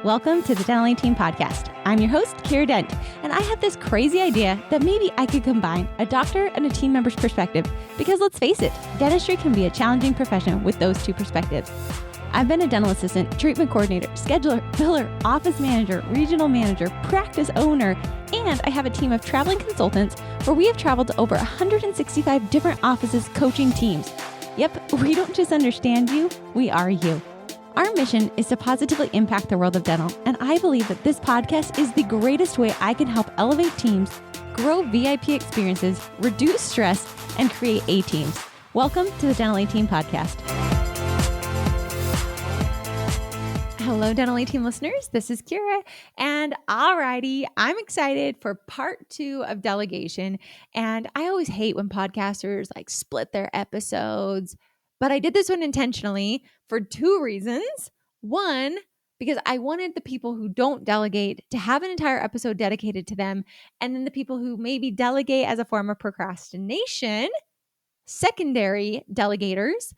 Welcome to the Dental Team Podcast. I'm your host, Kiera Dent, and I have this crazy idea that maybe I could combine a doctor and a team member's perspective because let's face it, dentistry can be a challenging profession with those two perspectives. I've been a dental assistant, treatment coordinator, scheduler, biller, office manager, regional manager, practice owner, and I have a team of traveling consultants where we have traveled to over 165 different offices coaching teams. Yep, we don't just understand you, we are you. Our mission is to positively impact the world of dental, and I believe that this podcast is the greatest way I can help elevate teams, grow VIP experiences, reduce stress, and create A-teams. Welcome to the Dental Team Podcast. Hello, Dental Team listeners. This is Kiera, and alrighty, I'm excited for part 2 of Delegation, and I always hate when podcasters split their episodes, but I did this one intentionally for 2 reasons. One, because I wanted the people who don't delegate to have an entire episode dedicated to them, and then the people who maybe delegate as a form of procrastination, secondary delegators,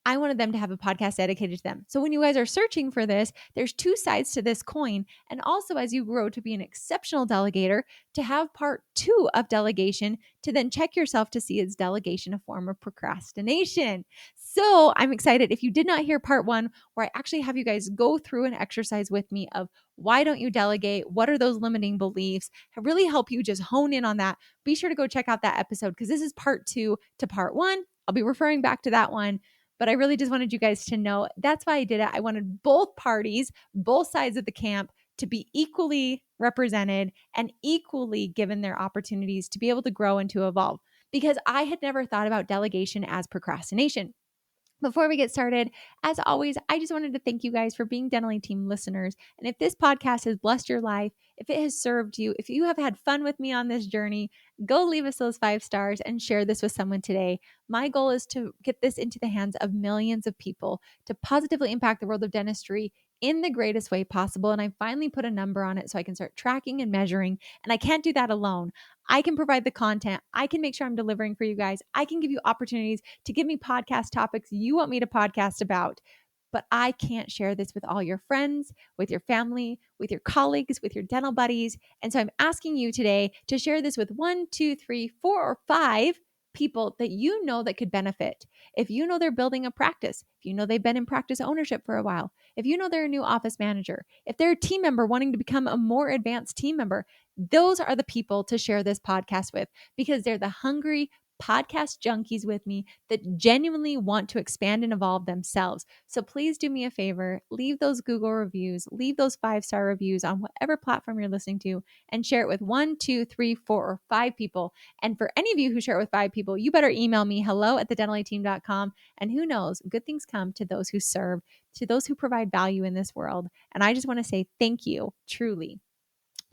I wanted them to have a podcast dedicated to them. So when you guys are searching for this, there's 2 sides to this coin. And also as you grow to be an exceptional delegator, to have part 2 of delegation, to then check yourself to see is delegation a form of procrastination. So I'm excited. If you did not hear part 1, where I actually have you guys go through an exercise with me of why don't you delegate? What are those limiting beliefs? I really help you just hone in on that. Be sure to go check out that episode because this is part 2 to part 1. I'll be referring back to that one. But I really just wanted you guys to know that's why I did it. I wanted both parties, both sides of the camp to be equally represented and equally given their opportunities to be able to grow and to evolve. Because I had never thought about delegation as procrastination. Before we get started, as always, I just wanted to thank you guys for being Dental Team listeners. And if this podcast has blessed your life, if it has served you, if you have had fun with me on this journey, go leave us those 5 stars and share this with someone today. My goal is to get this into the hands of millions of people to positively impact the world of dentistry in the greatest way possible. And I finally put a number on it so I can start tracking and measuring. And I can't do that alone. I can provide the content. I can make sure I'm delivering for you guys. I can give you opportunities to give me podcast topics you want me to podcast about. But I can't share this with all your friends, with your family, with your colleagues, with your dental buddies. And so I'm asking you today to share this with 1, 2, 3, 4, or 5 people that you know that could benefit. If you know they're building a practice, if you know they've been in practice ownership for a while, if you know they're a new office manager, if they're a team member wanting to become a more advanced team member, those are the people to share this podcast with because they're the hungry podcast junkies with me that genuinely want to expand and evolve themselves. So please do me a favor, leave those Google reviews, leave those 5-star reviews on whatever platform you're listening to and share it with 1, 2, 3, 4, or 5 people. And for any of you who share it with 5 people, you better email me hello@thedentalteam.com. And who knows, good things come to those who serve, to those who provide value in this world. And I just want to say thank you, truly.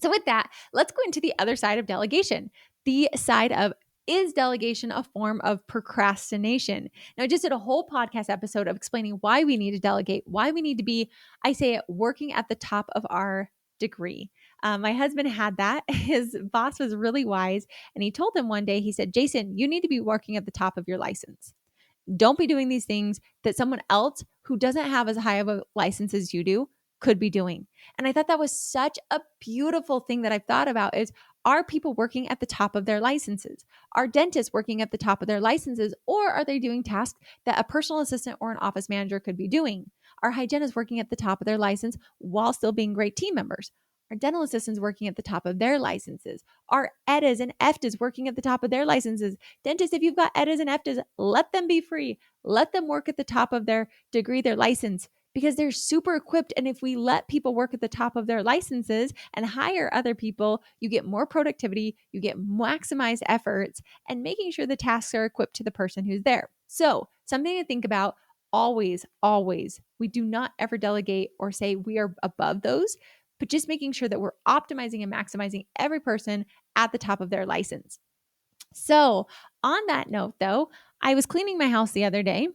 So with that, let's go into the other side of delegation, the side of is delegation a form of procrastination? Now, I just did a whole podcast episode of explaining why we need to delegate, why we need to be, I say it, working at the top of our degree. My husband had that. His boss was really wise. And he told him one day, he said, Jason, you need to be working at the top of your license. Don't be doing these things that someone else who doesn't have as high of a license as you do could be doing. And I thought that was such a beautiful thing that I've thought about is, are people working at the top of their licenses? Are dentists working at the top of their licenses? Or are they doing tasks that a personal assistant or an office manager could be doing? Are hygienists working at the top of their license while still being great team members? Are dental assistants working at the top of their licenses? Are EDAs and EFTAs working at the top of their licenses? Dentists, if you've got EDAs and EFTAs, let them be free. Let them work at the top of their degree, their license, because they're super equipped. And if we let people work at the top of their licenses and hire other people, you get more productivity, you get maximized efforts, and making sure the tasks are equipped to the person who's there. So something to think about always, we do not ever delegate or say we are above those, but just making sure that we're optimizing and maximizing every person at the top of their license. So on that note, though, I was cleaning my house the other day.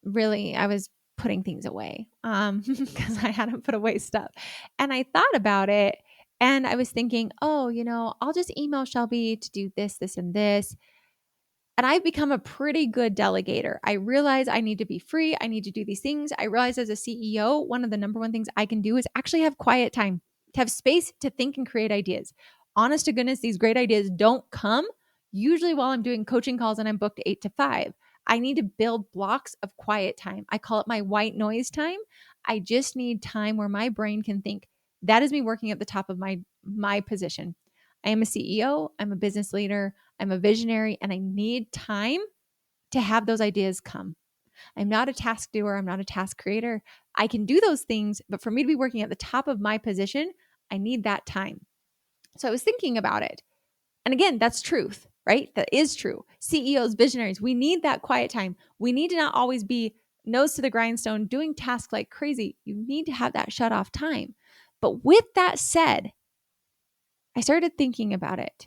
Really, I was putting things away because I hadn't put away stuff. And I thought about it and I was thinking, I'll just email Shelby to do this, this, and this. And I've become a pretty good delegator. I realize I need to be free. I need to do these things. I realize as a CEO, one of the number one things I can do is actually have quiet time, to have space to think and create ideas. Honest to goodness, these great ideas don't come usually while I'm doing coaching calls and I'm booked 8 to 5. I need to build blocks of quiet time. I call it my white noise time. I just need time where my brain can think. That is me working at the top of my position. I am a CEO, I'm a business leader, I'm a visionary, and I need time to have those ideas come. I'm not a task doer, I'm not a task creator. I can do those things, but for me to be working at the top of my position, I need that time. So I was thinking about it. And again, that's truth, right? That is true. CEOs, visionaries, we need that quiet time. We need to not always be nose to the grindstone doing tasks like crazy. You need to have that shut off time. But with that said, I started thinking about it.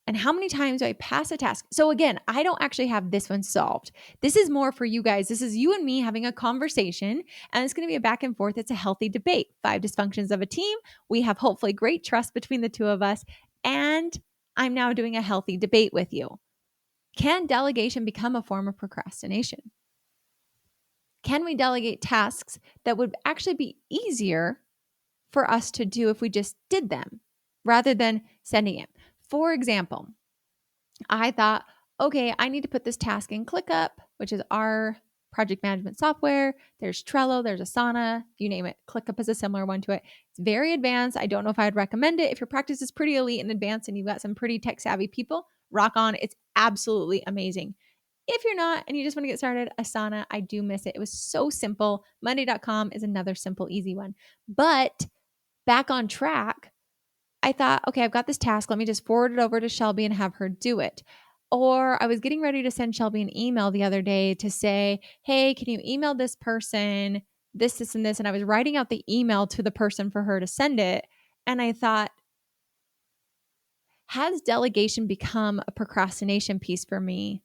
And how many times do I pass a task? So again, I don't actually have this one solved. This is more for you guys. This is you and me having a conversation, and it's going to be a back and forth. It's a healthy debate. 5 dysfunctions of a team. We have hopefully great trust between the two of us, and I'm now doing a healthy debate with you. Can delegation become a form of procrastination? Can we delegate tasks that would actually be easier for us to do if we just did them rather than sending it? For example, I thought, okay, I need to put this task in ClickUp, which is our project management software. There's Trello, there's Asana, you name it. ClickUp is a similar one to it. It's very advanced. I don't know if I'd recommend it. If your practice is pretty elite and advanced and you've got some pretty tech savvy people, rock on. It's absolutely amazing. If you're not and you just want to get started, Asana, I do miss it. It was so simple. Monday.com is another simple, easy one. But back on track, I thought, okay, I've got this task. Let me just forward it over to Shelby and have her do it. Or I was getting ready to send Shelby an email the other day to say, hey, can you email this person this, and this? And I was writing out the email to the person for her to send it. And I thought, has delegation become a procrastination piece for me?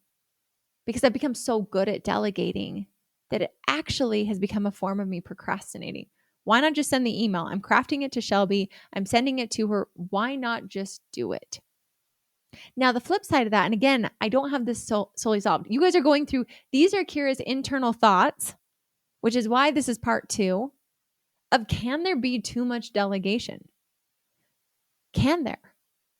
Because I've become so good at delegating that it actually has become a form of me procrastinating. Why not just send the email? I'm crafting it to Shelby. I'm sending it to her. Why not just do it? Now, the flip side of that, and again, I don't have this solely solved. You guys are going through, these are Kiera's internal thoughts, which is why this is part 2 of, can there be too much delegation? Can there?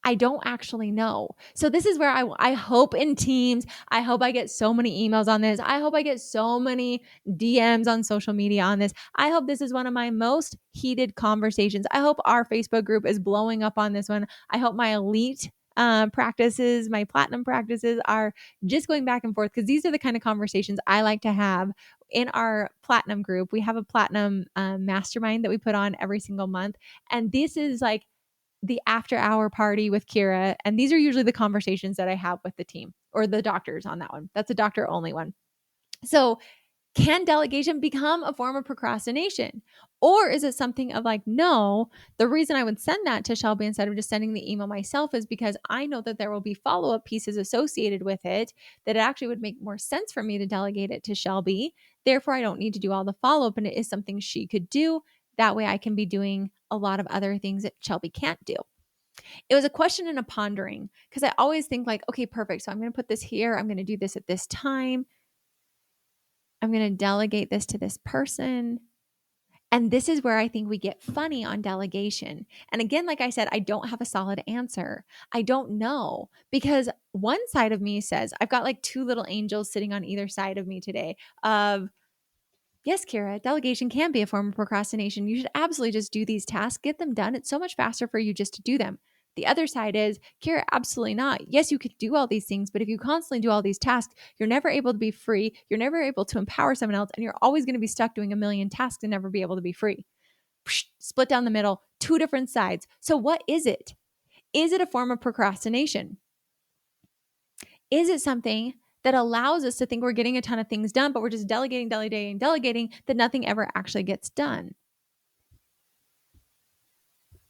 I don't actually know. So this is where I hope in teams, I hope I get so many emails on this. I hope I get so many DMs on social media on this. I hope this is one of my most heated conversations. I hope our Facebook group is blowing up on this one. I hope my elite practices, my platinum practices are just going back and forth, because these are the kind of conversations I like to have in our platinum group. We have a platinum mastermind that we put on every single month. And this is like the after hour party with Kiera. And these are usually the conversations that I have with the team, or the doctors on that one. That's a doctor only one. So can delegation become a form of procrastination? Or is it something of like, no, the reason I would send that to Shelby instead of just sending the email myself is because I know that there will be follow-up pieces associated with it, that it actually would make more sense for me to delegate it to Shelby. Therefore, I don't need to do all the follow-up, and it is something she could do. That way I can be doing a lot of other things that Shelby can't do. It was a question and a pondering, because I always think like, okay, perfect. So I'm going to put this here. I'm going to do this at this time. I'm going to delegate this to this person. And this is where I think we get funny on delegation. And again, like I said, I don't have a solid answer. I don't know, because one side of me says, I've got like 2 little angels sitting on either side of me today of, yes, Kiera, delegation can be a form of procrastination. You should absolutely just do these tasks, get them done. It's so much faster for you just to do them. The other side is, Kiera, absolutely not. Yes, you could do all these things, but if you constantly do all these tasks, you're never able to be free. You're never able to empower someone else, and you're always going to be stuck doing a million tasks and never be able to be free. Split down the middle, 2 different sides. So what is it? Is it a form of procrastination? Is it something that allows us to think we're getting a ton of things done, but we're just delegating, that nothing ever actually gets done?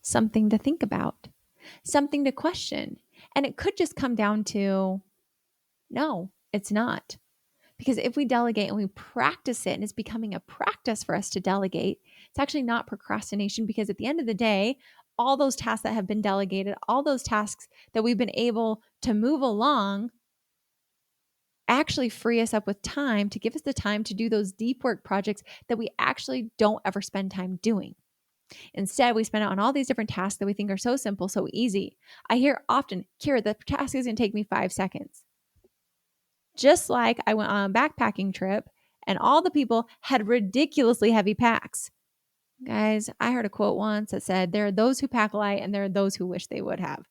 Something to think about, something to question. And it could just come down to, no, it's not. Because if we delegate and we practice it, and it's becoming a practice for us to delegate, it's actually not procrastination, because at the end of the day, all those tasks that have been delegated, all those tasks that we've been able to move along, actually free us up with time to give us the time to do those deep work projects that we actually don't ever spend time doing. Instead, we spend it on all these different tasks that we think are so simple, so easy. I hear often, Kiera, the task is going to take me 5 seconds. Just like I went on a backpacking trip and all the people had ridiculously heavy packs. Guys, I heard a quote once that said, there are those who pack light and there are those who wish they would have.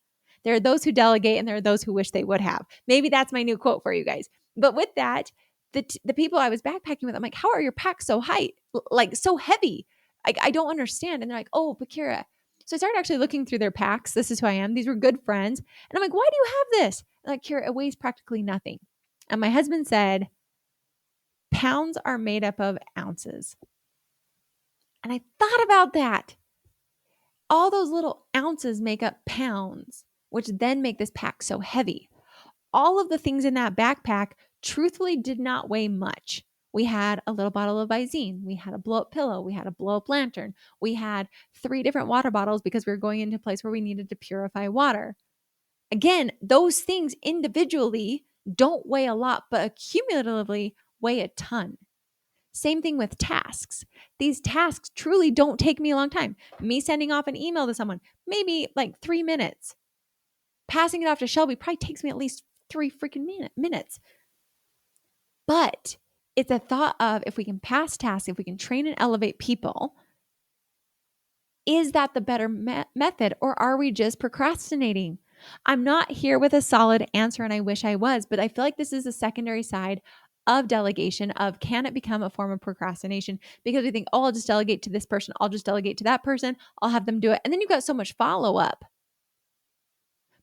There are those who delegate and there are those who wish they would have. Maybe that's my new quote for you guys. But with that, the people I was backpacking with, I'm like, how are your packs so like so heavy? I don't understand. And they're like, oh, but Kiera. So I started actually looking through their packs. This is who I am. These were good friends. And I'm like, why do you have this? And like, Kiera, it weighs practically nothing. And my husband said, pounds are made up of ounces. And I thought about that. All those little ounces make up pounds, which then make this pack so heavy. All of the things in that backpack truthfully did not weigh much. We had a little bottle of Visine. We had a blow-up pillow. We had a blow-up lantern. We had 3 different water bottles because we were going into a place where we needed to purify water. Again, those things individually don't weigh a lot, but accumulatively weigh a ton. Same thing with tasks. These tasks truly don't take me a long time. Me sending off an email to someone, maybe like 3 minutes. Passing it off to Shelby probably takes me at least 3 freaking minutes. But it's a thought of, if we can pass tasks, if we can train and elevate people, is that the better method, or are we just procrastinating? I'm not here with a solid answer, and I wish I was, but I feel like this is a secondary side of delegation, of can it become a form of procrastination? Because we think, oh, I'll just delegate to this person. I'll just delegate to that person. I'll have them do it. And then you've got so much follow-up.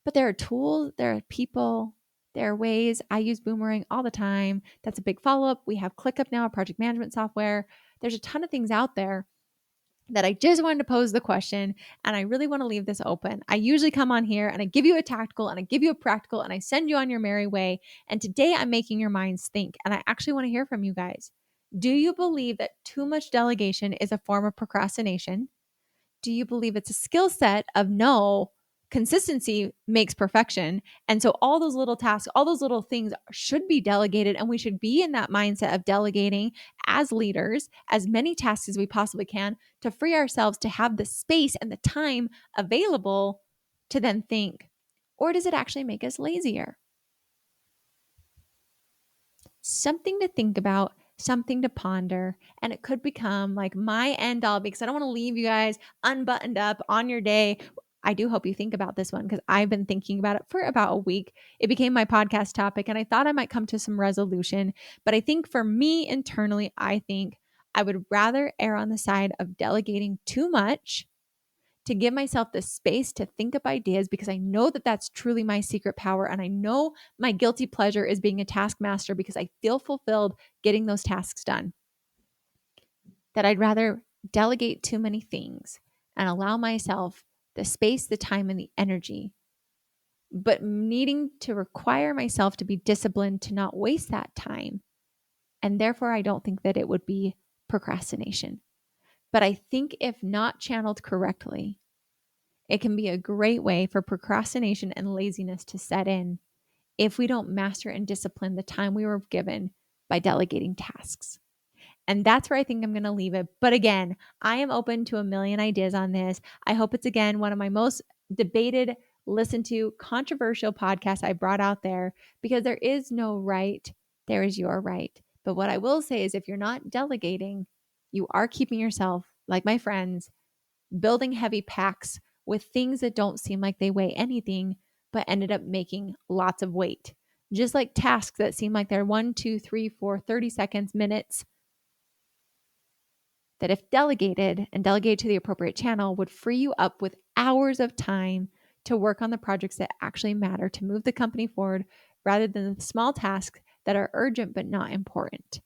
But there are tools, there are people, there are ways. I use Boomerang all the time. That's a big follow-up. We have ClickUp now, a project management software. There's a ton of things out there that I just wanted to pose the question, and I really want to leave this open. I usually come on here and I give you a tactical and I give you a practical and I send you on your merry way. And today I'm making your minds think, and I actually want to hear from you guys. Do you believe that too much delegation is a form of procrastination? Do you believe it's a skill set of no, consistency makes perfection? And so all those little tasks, all those little things should be delegated, and we should be in that mindset of delegating as leaders as many tasks as we possibly can to free ourselves to have the space and the time available to then think? Or does it actually make us lazier? Something to think about, something to ponder, and it could become like my end all, because I don't want to leave you guys unbuttoned up on your day. I do hope you think about this one, because I've been thinking about it for about a week. It became my podcast topic, and I thought I might come to some resolution. But I think for me internally, I think I would rather err on the side of delegating too much to give myself the space to think up ideas, because I know that that's truly my secret power. And I know my guilty pleasure is being a taskmaster because I feel fulfilled getting those tasks done. That I'd rather delegate too many things and allow myself the space, the time, and the energy, but needing to require myself to be disciplined to not waste that time. And therefore, I don't think that it would be procrastination. But I think if not channeled correctly, it can be a great way for procrastination and laziness to set in if we don't master and discipline the time we were given by delegating tasks. And that's where I think I'm going to leave it. But again, I am open to a million ideas on this. I hope it's, again, one of my most debated, listened to, controversial podcasts I brought out there, because there is no right, there is your right. But what I will say is, if you're not delegating, you are keeping yourself, like my friends, building heavy packs with things that don't seem like they weigh anything, but ended up making lots of weight. Just like tasks that seem like they're 1, 2, 3, 4, 30 seconds, minutes, that if delegated and delegated to the appropriate channel would free you up with hours of time to work on the projects that actually matter to move the company forward, rather than the small tasks that are urgent but not important.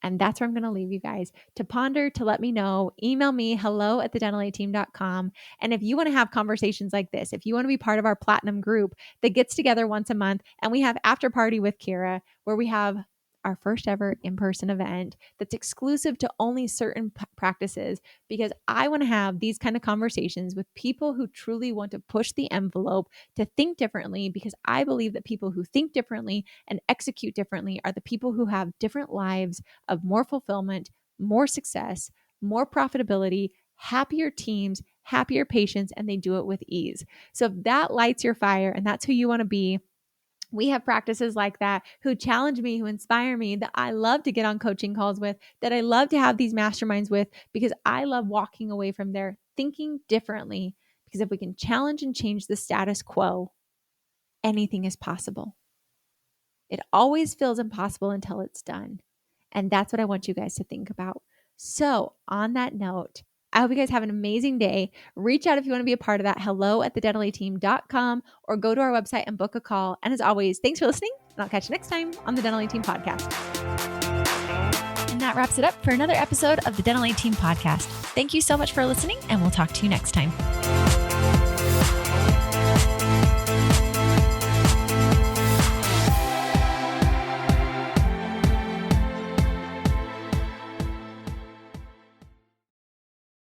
And that's where I'm going to leave you guys to ponder, to let me know. Email me, hello@thedentalateam.com. And if you want to have conversations like this, if you want to be part of our platinum group that gets together once a month, and we have after party with Kiera, where we have our first ever in-person event that's exclusive to only certain practices, because I want to have these kind of conversations with people who truly want to push the envelope to think differently, because I believe that people who think differently and execute differently are the people who have different lives of more fulfillment, more success, more profitability, happier teams, happier patients, and they do it with ease. So if that lights your fire and that's who you want to be, we have practices like that who challenge me, who inspire me, that I love to get on coaching calls with, that I love to have these masterminds with, because I love walking away from there thinking differently. Because if we can challenge and change the status quo, anything is possible. It always feels impossible until it's done. And that's what I want you guys to think about. So on that note, I hope you guys have an amazing day. Reach out if you want to be a part of that. hello@thedentalateam.com, or go to our website and book a call. And as always, thanks for listening, and I'll catch you next time on the Dental A Team Podcast. And that wraps it up for another episode of the Dental A Team Podcast. Thank you so much for listening, and we'll talk to you next time.